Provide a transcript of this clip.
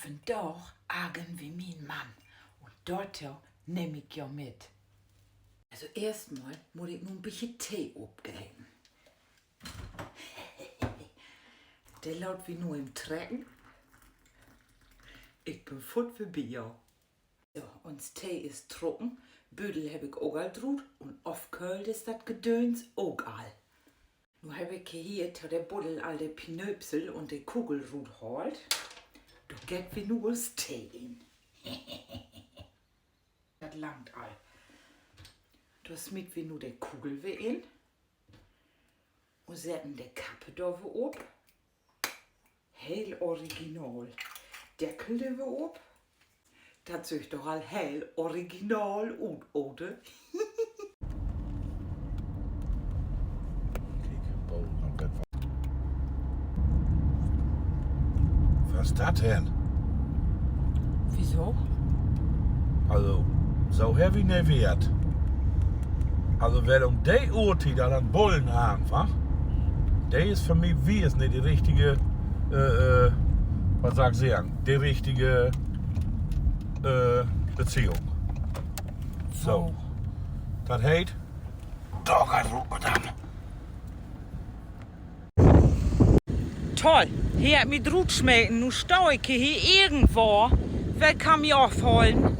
vandaag agen wie mein Mann. Und dort nehme ich ja mit. Also erstmal muss ich nur ein bisschen Tee abgeben. Der laut wie nur im Trecken. Ich bin fort für Bier. So, uns Tee ist trocken, Büdel habe ich auch all drut und aufkölt ist das Gedöns auch all. Nun habe ich hier der Buddel all de Pinöpsel und de Kugelrut holt. Da geht wie nur das Tee in. Das langt all. Da smit wie nur de Kugel wie in. Und setzen de Kappe da wie ob. Heel original. Deckel da wie ob. Das sieht doch all heel original aus, oder? Was ist das denn? Wieso? Also, so heavy ne Wert. Also, wer um die Uhrzeit da an Bullen haben, wa? Der ist für mich wie es nicht die richtige, was sag ich sagen, die richtige Beziehung. So. Das heißt, doch, ein Rot mit an. Toll, hier hat mich Drut schmecken, nu stau ich hier irgendwo. Wer kann mich aufholen?